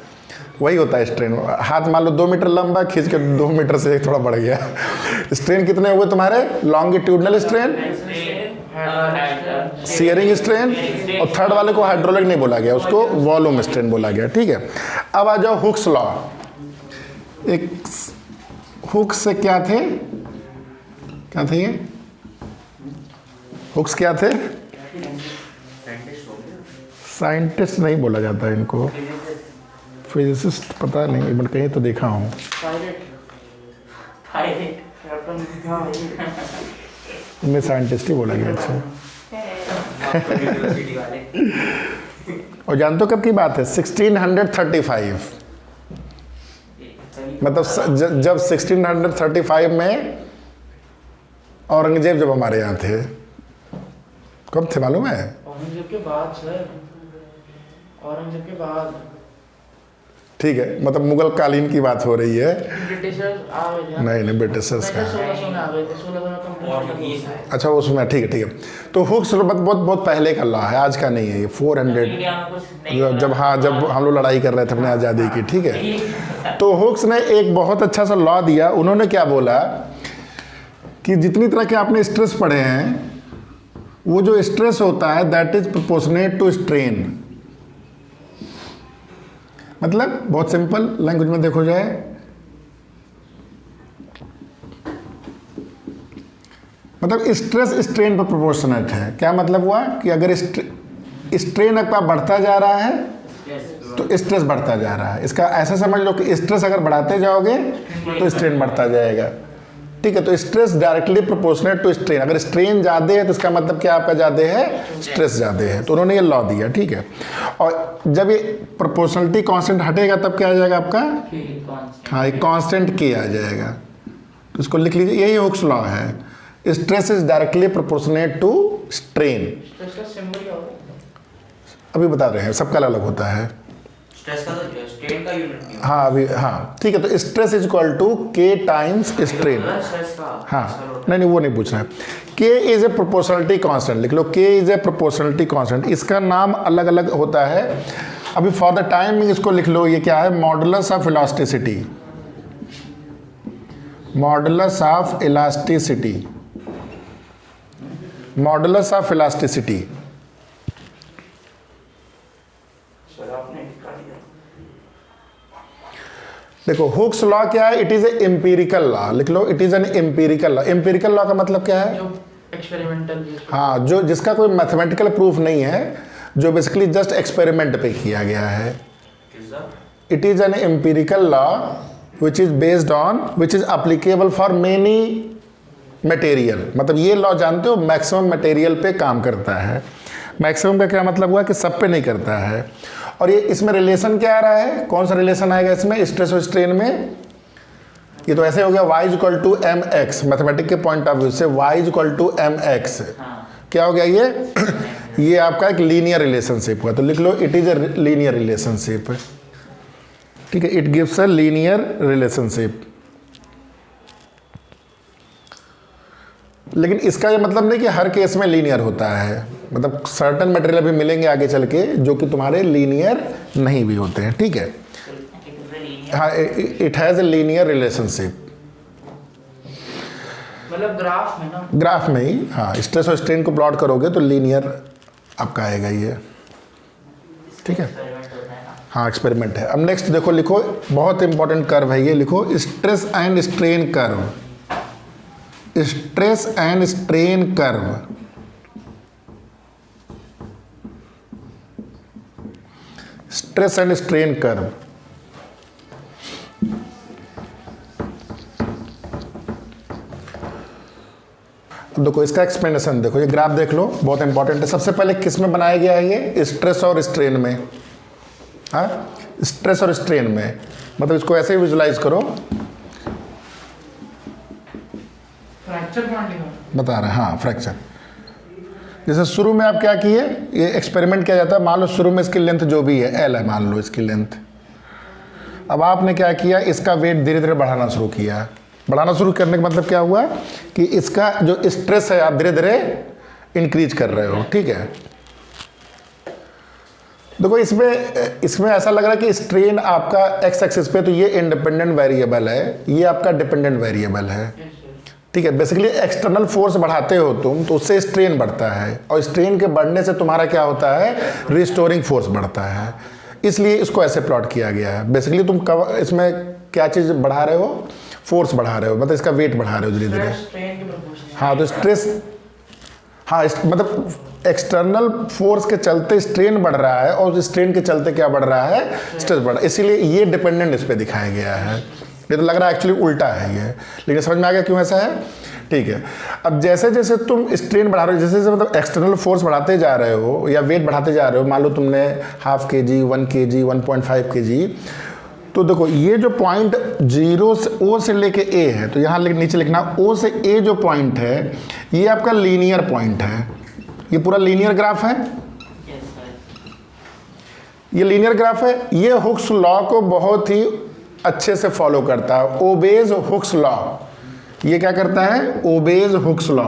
वही होता है स्ट्रेन। हाथ मान लो 2 मीटर लंबा, खींच के 2 मीटर से थोड़ा बढ़ गया। स्ट्रेन कितने हुए तुम्हारे, लॉन्गिट्यूडनल स्ट्रेन, शियरिंग स्ट्रेन, और थर्ड वाले को हाइड्रोलिक नहीं बोला गया, उसको वॉल्यूम स्ट्रेन बोला गया, ठीक है। अब आ जाओ हुक्स लॉ। एक हुक्स से क्या थे ये, हुक्स क्या थे, साइंटिस्ट नहीं बोला जाता है इनको, फिजिसिस्ट पता नहीं, एक बार कहीं तो देखा हूँ, इनमें साइंटिस्ट ही बोला गया। अच्छा, और जानते हो कब की बात है, 1635, मतलब जब 1635 में औरंगजेब जब हमारे यहाँ थे, कब थे मालूम है, औरंगजेब के बाद सर, औरंगजेब के बाद, ठीक है, मतलब मुगल कालीन की बात हो रही है, ब्रिटिशर्स आ गए, नहीं ब्रिटिशर्स का, 1600 में आ गए थे, 1600 में कंप्लीट। अच्छा उसमें, ठीक है। तो हुक्स बहुत पहले का लॉ है, आज का नहीं है ये, 400 जब हाँ, जब हम लोग लड़ाई कर रहे थे अपने आज़ादी की, ठीक है। तो हुक्स ने एक बहुत अच्छा सा लॉ दिया। उन्होंने क्या बोला कि जितनी तरह के आपने स्ट्रेस पढ़े हैं, वो जो स्ट्रेस होता है that is proportionate to strain. मतलब बहुत सिंपल लैंग्वेज में देखो जाए, मतलब स्ट्रेस स्ट्रेन पर प्रोपोर्शनेट है। क्या मतलब हुआ कि अगर स्ट्रेन आपका बढ़ता जा रहा है तो स्ट्रेस बढ़ता जा रहा है। इसका ऐसा समझ लो कि स्ट्रेस अगर बढ़ाते जाओगे तो स्ट्रेन बढ़ता जाएगा, ठीक है। तो stress directly proportionate to strain. अगर स्ट्रेन ज़्यादा है तो इसका मतलब क्या आपका ज़्यादा है, स्ट्रेस ज़्यादा है। तो उन्होंने ये लॉ दिया, ठीक है। और जब ये प्रोपोर्शनलिटी कांस्टेंट हटेगा तब क्या आ जाएगा आपका, हाँ, एक कांस्टेंट के आ जाएगा। तो इसको लिख लीजिए, यही हुक्स लॉ है, stress is directly proportionate to strain. Stress का सिंबल क्या होता है, अभी बता रहे हैं, सबका अलग होता है। स्ट्रेस का तो स्ट्रेन का यूनिट नहीं हाँ अभी, हाँ ठीक है, तो स्ट्रेस इज इक्वल टू के टाइम्स स्ट्रेन। होता स्ट्रेस का। हाँ नहीं वो नहीं पूछना है। के इज ए प्रोपोर्शनलिटी कांस्टेंट, लिख लो के इज ए प्रोपोर्शनलिटी कांस्टेंट, इसका नाम अलग अलग होता है। अभी फॉर द टाइम इसको लिख लो, ये क्या है, modulus of elasticity, modulus of elasticity, modulus of elasticity. Sir आपने निकाल दिया। देखो हुक्स लॉ क्या है, it is a empirical law, लिख लो it is an empirical law. Empirical law का मतलब क्या है, जो एक्सपेरिमेंटल हाँ जो जिसका कोई मैथमेटिकल प्रूफ नहीं है, जो बेसिकली जस्ट एक्सपेरिमेंट पे किया गया है। It is an empirical law which is based on, which is applicable for many material. मतलब ये लॉ जानते हो मैक्सिमम मटेरियल पे काम करता है। मैक्सिमम का क्या मतलब हुआ कि सब पे नहीं करता है। और ये इसमें रिलेशन क्या आ रहा है, कौन सा रिलेशन आएगा इसमें, स्ट्रेस और स्ट्रेन में। ये तो ऐसे हो गया y equal to m x, mathematic के पॉइंट ऑफ व्यू से y equal to m x. क्या हो गया ये आपका एक लीनियर रिलेशनशिप हुआ, तो लिख लो it is a linear relationship. ठीक है, it gives a linear relationship. लेकिन इसका ये मतलब नहीं कि हर केस में लीनियर होता है, मतलब सर्टन मटेरियल भी मिलेंगे आगे चल के जो कि तुम्हारे लीनियर नहीं भी होते हैं। ठीक है, हाँ it has a linear relationship, मतलब ग्राफ में ना, ग्राफ में ही। हाँ स्ट्रेस और स्ट्रेन को प्लॉट करोगे तो लीनियर आपका आएगा ये। ठीक है, एक्सपेरिमेंट होता है ना। हाँ एक्सपेरिमेंट है। अब नेक्स्ट देखो, लिखो बहुत इंपॉर्टेंट कर्व है ये, लिखो stress and strain curve, stress and strain curve. Stress and strain curve, देखो इसका एक्सप्लेनेशन देखो, ये ग्राफ देख लो बहुत इंपॉर्टेंट है। सबसे पहले किस में बनाया गया है ये, स्ट्रेस और स्ट्रेन में। हाँ स्ट्रेस और स्ट्रेन में, मतलब इसको ऐसे ही विजुलाइज करो, फ्रैक्चर पॉइंट बता रहे हैं। हाँ फ्रैक्चर, जैसे शुरू में आप क्या किए, ये एक्सपेरिमेंट किया जाता है, मान लो शुरू में इसकी लेंथ जो भी है एल है, मान लो इसकी लेंथ। अब आपने क्या किया, इसका वेट धीरे धीरे बढ़ाना शुरू किया। बढ़ाना शुरू करने का मतलब क्या हुआ कि इसका जो स्ट्रेस है आप धीरे धीरे इंक्रीज कर रहे हो। ठीक है, देखो इसमें ऐसा लग रहा है कि स्ट्रेन आपका एक्स एक्सिस पे, तो ये इंडिपेंडेंट वेरिएबल है, ये आपका डिपेंडेंट वेरिएबल है। ठीक है, बेसिकली एक्सटर्नल फोर्स बढ़ाते हो तुम तो उससे स्ट्रेन बढ़ता है, और स्ट्रेन के बढ़ने से तुम्हारा क्या होता है, रिस्टोरिंग फोर्स बढ़ता है। इसलिए इसको ऐसे प्लॉट किया गया है। बेसिकली तुम इसमें क्या चीज़ बढ़ा रहे हो, फोर्स बढ़ा रहे हो, मतलब इसका वेट बढ़ा रहे हो धीरे धीरे। स्ट्रेन के प्रोपोर्शनल। हाँ तो स्ट्रेस, हाँ मतलब एक्सटर्नल फोर्स के चलते स्ट्रेन बढ़ रहा है, और स्ट्रेन के चलते क्या बढ़ रहा है, स्ट्रेस बढ़ रहा है। इसीलिए ये डिपेंडेंट इस पर दिखाया गया है। ये तो लग रहा है एक्चुअली उल्टा है ये, लेकिन समझ में आ गया क्यों ऐसा है। ठीक है, अब जैसे जैसे तुम स्ट्रेन बढ़ा रहे हो, जैसे जैसे मतलब एक्सटर्नल फोर्स बढ़ाते जा रहे हो या वेट बढ़ाते जा रहे हो, मान लो तुमने 0.5 kg, 1 kg, 1.5 kg, तो देखो ये जो पॉइंट 0 से O से लेके A है, तो यहाँ नीचे लिखना O से A जो पॉइंट है ये आपका लीनियर पॉइंट है। ये पूरा लीनियर ग्राफ है, ये लीनियर ग्राफ है। ये हुक्स लॉ को बहुत ही अच्छे से फॉलो करता है, ओबेज हुक्स लॉ। ये क्या करता है, obeys Hooke's law,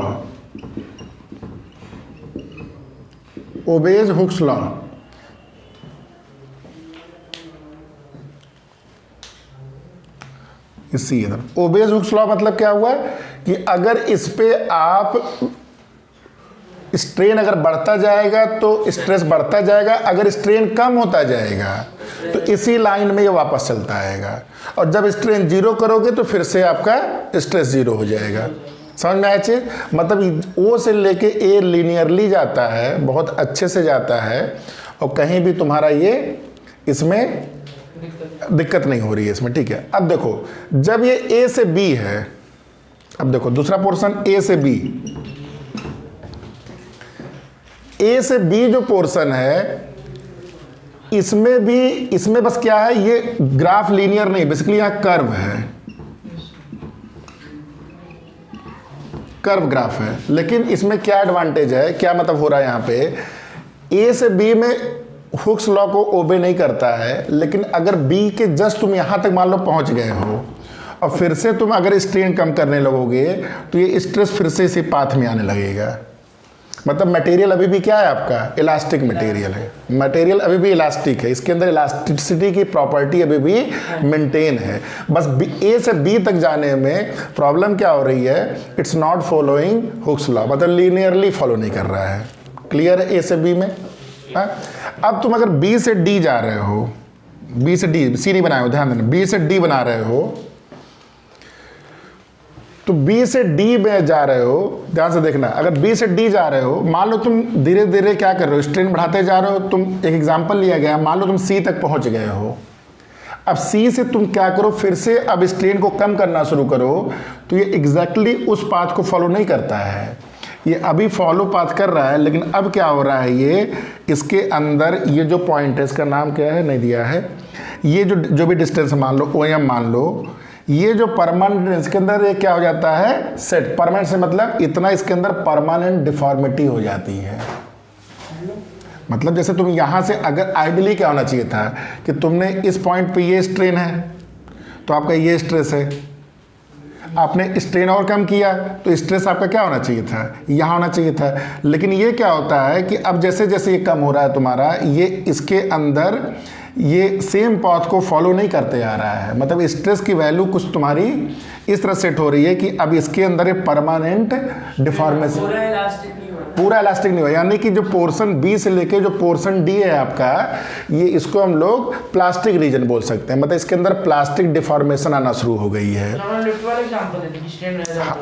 obeys Hooke's law. इसी इधर ओबेज हुक्स लॉ मतलब क्या हुआ कि अगर इस पे आप स्ट्रेन अगर बढ़ता जाएगा तो स्ट्रेस बढ़ता जाएगा, अगर स्ट्रेन कम होता जाएगा तो इसी लाइन में ये वापस चलता आएगा, और जब स्ट्रेन 0 करोगे तो फिर से आपका स्ट्रेस 0 हो जाएगा। समझ में आया चीज़, मतलब O से लेके A लीनियरली जाता है, बहुत अच्छे से जाता है, और कहीं भी तुम्हारा ये इसमें दिक्कत नहीं हो रही है इसमें। ठीक है, अब देखो जब ये A से B है, अब देखो दूसरा पोर्शन A से B, A से B जो पोर्शन है इसमें बस क्या है, ये ग्राफ लीनियर नहीं, बेसिकली यहां कर्व है, कर्व ग्राफ है। लेकिन इसमें क्या एडवांटेज है, क्या मतलब हो रहा है यहाँ पे, A से B में हुक्स लॉ को ओबे नहीं करता है, लेकिन अगर बी के जस्ट तुम यहाँ तक मान लो पहुँच गए हो और फिर से तुम अगर स्ट्रेन कम करने लगोगे तो ये स्ट्रेस फिर से इसी पाथ में आने लगेगा। मतलब मटेरियल अभी भी क्या है आपका, इलास्टिक मटेरियल है, मटेरियल अभी भी इलास्टिक है, इसके अंदर इलास्टिसिटी की प्रॉपर्टी अभी भी मेंटेन है। बस ए से बी तक जाने में प्रॉब्लम क्या हो रही है, it's not following Hooke's law, मतलब लीनियरली फॉलो नहीं कर रहा है। क्लियर है ए से बी में? हाँ? अब तुम अगर बी से डी जा रहे हो, बी से डी, सी नहीं बनाए हो, ध्यान देना, बी से डी बना रहे हो, तो बी से डी में जा रहे हो, ध्यान से देखना, अगर बी से डी जा रहे हो, मान लो तुम धीरे धीरे क्या कर रहे हो, स्ट्रेन बढ़ाते जा रहे हो, तुम एक एग्जांपल लिया गया, मान लो तुम सी तक पहुंच गए हो, अब सी से तुम क्या करो, फिर से अब स्ट्रेन को कम करना शुरू करो, तो ये एग्जैक्टली उस पाथ को फॉलो नहीं करता है, ये अभी फॉलो पाथ कर रहा है, लेकिन अब क्या हो रहा है, ये इसके अंदर ये जो पॉइंट है, इसका नाम क्या है, नहीं दिया है, ये जो भी डिस्टेंस मान लो, ओ एम मान लो, ये जो परमानेंट इसके अंदर ये क्या हो जाता है, सेट। परमानेंट से मतलब इतना इसके अंदर परमानेंट डिफॉर्मिटी हो जाती है। मतलब जैसे तुम यहाँ से अगर आइडियली क्या होना चाहिए था कि तुमने इस पॉइंट पे ये स्ट्रेन है तो आपका ये स्ट्रेस है, आपने स्ट्रेन और कम किया तो स्ट्रेस आपका क्या होना चाहिए था, यहाँ होना चाहिए था। लेकिन ये क्या होता है कि अब जैसे जैसे ये कम हो रहा है तुम्हारा, ये इसके अंदर ये सेम पाथ को फॉलो नहीं करते आ रहा है, मतलब स्ट्रेस की वैल्यू कुछ तुम्हारी इस तरह सेट हो रही है कि अब इसके अंदर एक परमानेंट डिफॉर्मेशन, पूरा इलास्टिक नहीं हुआ, यानी कि जो पोर्शन बी से लेके जो पोर्शन डी है आपका, ये इसको हम लोग प्लास्टिक रीजन बोल सकते हैं, मतलब इसके अंदर प्लास्टिक डिफॉर्मेशन आना शुरू हो गई है।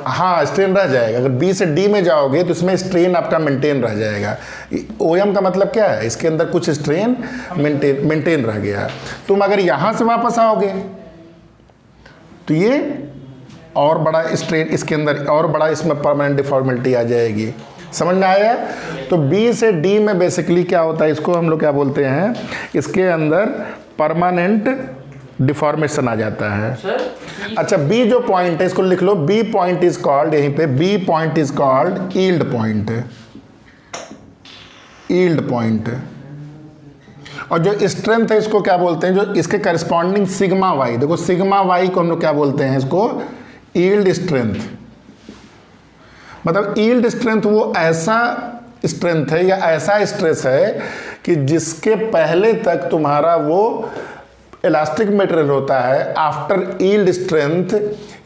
हाँ, स्ट्रेन रह जाएगा, अगर बी से डी में जाओगे तो इसमें स्ट्रेन आपका मेंटेन रह जाएगा। ओएम का मतलब क्या है, इसके अंदर कुछ स्ट्रेन मेंटेन रह गया। तुम अगर यहाँ से वापस आओगे तो ये और बड़ा स्ट्रेन इसके अंदर, और बड़ा इसमें परमानेंट डिफॉर्मिटी आ जाएगी। समझ में आया? तो बी से डी में बेसिकली क्या होता है, इसको हम लोग क्या बोलते हैं, इसके अंदर परमानेंट डिफॉर्मेशन आ जाता है। अच्छा, बी जो पॉइंट है इसको लिख लो, बी पॉइंट इज कॉल्ड, यहीं पे B point is called yield point, yield point. और जो स्ट्रेंथ है इसको क्या बोलते हैं, जो इसके करस्पॉन्डिंग सिग्मा वाई, देखो सिग्मा वाई को हम लोग क्या बोलते हैं, इसको यील्ड स्ट्रेंथ। मतलब यील्ड स्ट्रेंथ वो ऐसा स्ट्रेंथ है या ऐसा स्ट्रेस है कि जिसके पहले तक तुम्हारा वो इलास्टिक मटेरियल होता है, आफ्टर यील्ड स्ट्रेंथ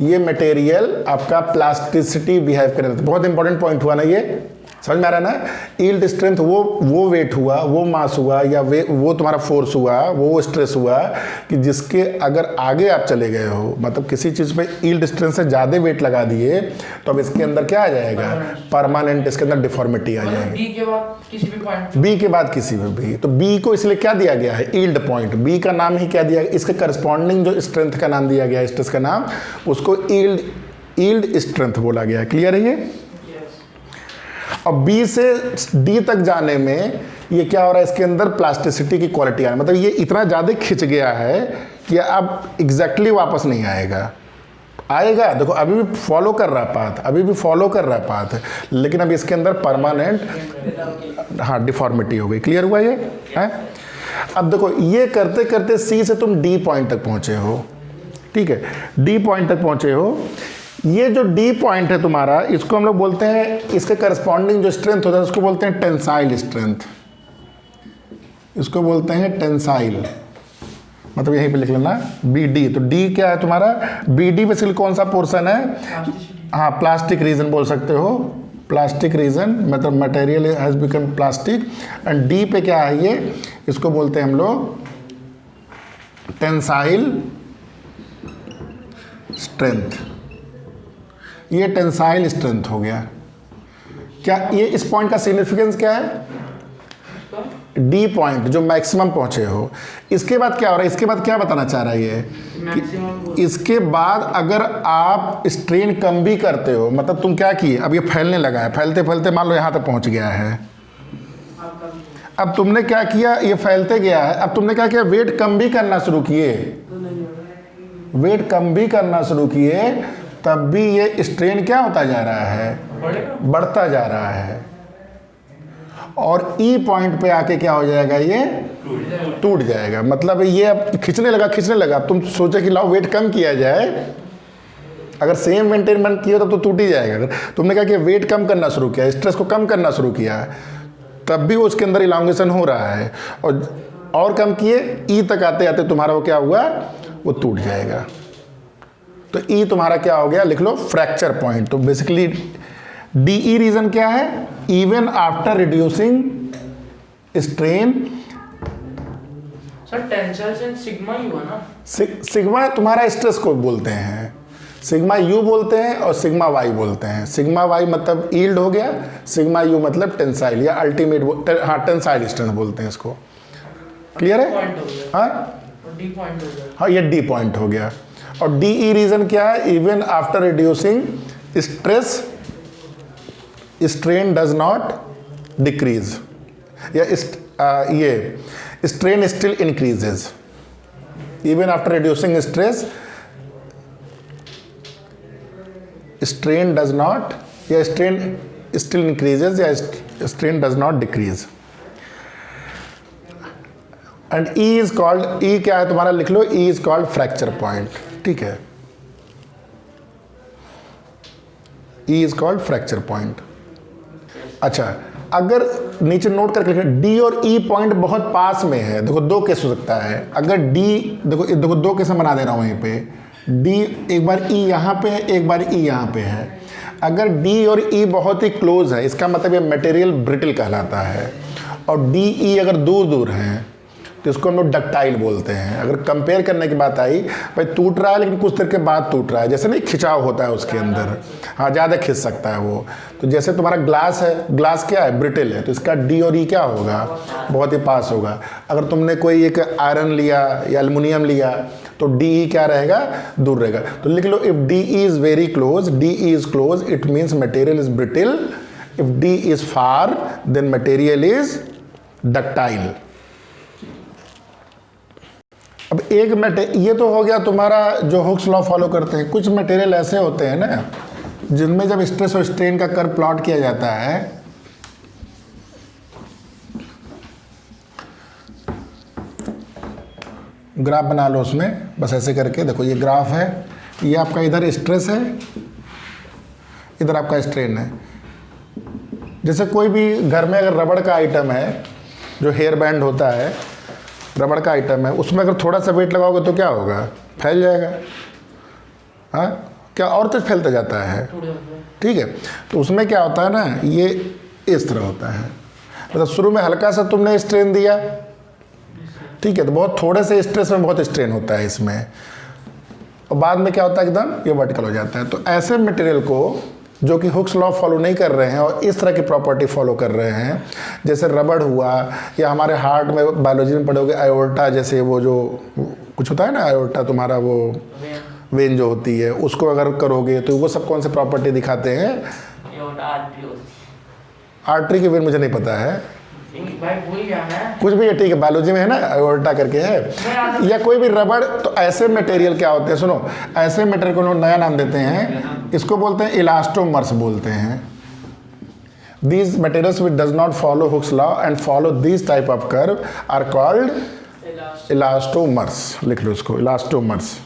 ये मटेरियल आपका प्लास्टिसिटी बिहेव करे। बहुत इंपॉर्टेंट पॉइंट हुआ ना ये, समझ में आ रहा है ना? यील्ड स्ट्रेंथ वो वेट हुआ, वो मास हुआ, या वो तुम्हारा फोर्स हुआ, वो स्ट्रेस हुआ कि जिसके अगर आगे आप चले गए हो, मतलब किसी चीज़ पे यील्ड स्ट्रेंथ से ज़्यादा वेट लगा दिए तो अब इसके अंदर क्या आ जाएगा, परमानेंट इसके अंदर डिफॉर्मिटी आ जाएगी। बी के बाद किसी भी पॉइंट, बी के बाद किसी में भी, तो बी को इसलिए क्या दिया गया है, यील्ड पॉइंट। बी का नाम ही क्या दिया, इसके करस्पॉन्डिंग जो स्ट्रेंथ का नाम दिया गया है, स्ट्रेस का नाम, उसको यील्ड स्ट्रेंथ बोला गया है। क्लियर है ये? और बी से डी तक जाने में ये क्या हो रहा है, इसके अंदर प्लास्टिसिटी की क्वालिटी आ रही है, मतलब ये इतना ज़्यादा खिंच गया है कि अब एग्जैक्टली वापस नहीं आएगा। देखो अभी भी फॉलो कर रहा पाथ, अभी भी फॉलो कर रहा पाथ, लेकिन अब इसके अंदर परमानेंट हाँ डिफॉर्मिटी हो गई। क्लियर हुआ ये है? अब देखो ये करते करते सी से तुम डी पॉइंट तक पहुँचे हो, ठीक है, डी पॉइंट तक पहुँचे हो। ये जो डी पॉइंट है तुम्हारा, इसको हम लोग बोलते हैं, इसके करस्पॉन्डिंग जो स्ट्रेंथ होता है उसको बोलते हैं टेंसाइल स्ट्रेंथ, इसको बोलते हैं टेंसाइल। मतलब यहीं पे लिख लेना बी डी। तो डी क्या है तुम्हारा, बी डी बेसिकली कौन सा पोर्शन है, हाँ प्लास्टिक रीजन बोल सकते हो, प्लास्टिक रीजन, मतलब material has become plastic. And D पे क्या है ये, इसको बोलते हैं हम लोग टेंसाइल स्ट्रेंथ। ये टेंसाइल स्ट्रेंथ हो गया। क्या ये इस पॉइंट का सिग्निफिकेंस क्या है, डी पॉइंट जो मैक्सिमम पहुंचे हो। इसके बाद क्या हो रहा है, इसके बाद क्या बताना चाह रहा है ये कि इसके बाद अगर आप स्ट्रेन कम भी करते हो, मतलब तुम क्या किए, अब ये फैलने लगा है, फैलते फैलते मान लो यहाँ तक पहुँच गया है, अब तुमने क्या किया, ये फैलते गया है, अब तुमने क्या किया, वेट कम भी करना शुरू किए, वेट कम भी करना शुरू किए, तब भी ये स्ट्रेन क्या होता जा रहा है, बढ़ता जा रहा है। और ई पॉइंट पे आके क्या हो जाएगा, ये टूट जाएगा। मतलब ये अब खींचने लगा, अब तुम सोचे कि लाओ वेट कम किया जाए, अगर सेम मेंटेन किया तो टूट ही जाएगा। अगर तुमने कहा कि वेट कम करना शुरू किया, स्ट्रेस को कम करना शुरू किया, तब भी उसके अंदर इलांगेशन हो रहा है, और कम किए, ई तक आते आते तुम्हारा वो क्या हुआ, वो टूट जाएगा। तो ई तुम्हारा क्या हो गया, लिख लो फ्रैक्चर पॉइंट। तो बेसिकली डीई रीजन क्या है, even after reducing strain. Sir tension से सिग्मा ही हुआ ना। सिग्मा तुम्हारा स्ट्रेस को बोलते हैं, सिग्मा यू बोलते हैं और सिग्मा वाई बोलते हैं। सिग्मा वाई मतलब यील्ड हो गया, सिग्मा यू मतलब टेंसाइल या अल्टीमेट, हाँ टेंसाइल स्ट्रेंथ बोलते हैं इसको। क्लियर है? पॉइंट हो गया। हाँ डी पॉइंट हो गया। हाँ, ये डी पॉइंट हो गया। और डीई रीजन क्या है, even after reducing stress strain does not decrease, या ये strain still increases. Even after reducing stress strain does not, या स्ट्रेन स्टिल इंक्रीजेज, या strain does not decrease. And E is called, E क्या है तुम्हारा, लिख लो, E is called fracture point. ठीक है, E is called fracture point. अच्छा, अगर नीचे नोट करके लिखना, डी और ई पॉइंट बहुत पास में है। देखो दो केस हो सकता है, अगर डी, देखो दो केस बना दे रहा हूं यहीं पे, डी एक बार ई यहाँ पे है, एक बार ई यहाँ पे है। अगर डी और ई बहुत ही क्लोज है, इसका मतलब ये मटेरियल ब्रिटल कहलाता है। और डी ई अगर दूर दूर हैं तो इसको हम लोग डक्टाइल बोलते हैं। अगर कंपेयर करने की बात आई, भाई टूट रहा है लेकिन कुछ देर के बाद टूट रहा है, जैसे नहीं खिंचाव होता है उसके अंदर, हाँ ज़्यादा खिंच सकता है वो। तो जैसे तुम्हारा ग्लास है, ग्लास क्या है, ब्रिटल है, तो इसका डी और ई क्या होगा, बहुत ही पास होगा। अगर तुमने कोई एक आयरन लिया या एल्युमिनियम लिया तो डी ई क्या रहेगा, दूर रहेगा। तो लिख लो, if D E is very close, D E is close, it means material is brittle. If D is far, then material is ductile. अब एक ये तो हो गया तुम्हारा जो हुक्स लॉ फॉलो करते हैं। कुछ मटेरियल ऐसे होते हैं ना, जिनमें जब स्ट्रेस और स्ट्रेन का कर्व प्लॉट किया जाता है, ग्राफ बना लो उसमें, बस ऐसे करके देखो, ये ग्राफ है, ये आपका इधर स्ट्रेस है, इधर आपका स्ट्रेन है। जैसे कोई भी घर में अगर रबड़ का आइटम है, जो हेयर बैंड होता है, रबड़ का आइटम है, उसमें अगर थोड़ा सा वेट लगाओगे तो क्या होगा, फैल जाएगा। हाँ, क्या और तेज फैलता जाता है। ठीक है, तो उसमें क्या होता है ना, ये इस तरह होता है। मतलब शुरू में हल्का सा तुमने स्ट्रेन दिया, ठीक है, तो बहुत थोड़े से स्ट्रेस में बहुत स्ट्रेन होता है इसमें, और बाद में क्या होता है, एकदम ये वर्टिकल हो जाता है। तो ऐसे मटेरियल को जो कि हुक्स लॉ फॉलो नहीं कर रहे हैं और इस तरह की प्रॉपर्टी फॉलो कर रहे हैं, जैसे रबड़ हुआ, या हमारे हार्ट में बायोलॉजी में पढ़ोगे आयोर्टा, जैसे वो जो कुछ होता है ना, आयोर्टा तुम्हारा वो वेन जो होती है, उसको अगर करोगे तो वो सब कौन से प्रॉपर्टी दिखाते हैं। आर्टरी की वेन मुझे नहीं पता है, कुछ भी है, ठीक है, बायोलॉजी में है ना, आयोर्टा करके है, या कोई भी रबड़। तो ऐसे मटेरियल क्या होते हैं, सुनो, ऐसे मटेरियल को लोग नया नाम देते हैं, इसको बोलते हैं इलास्टोमर्स बोलते हैं। These materials which does not follow Hooke's law and follow this type of curve are called elastomers. लिख लो इसको, इलास्टोमर्स।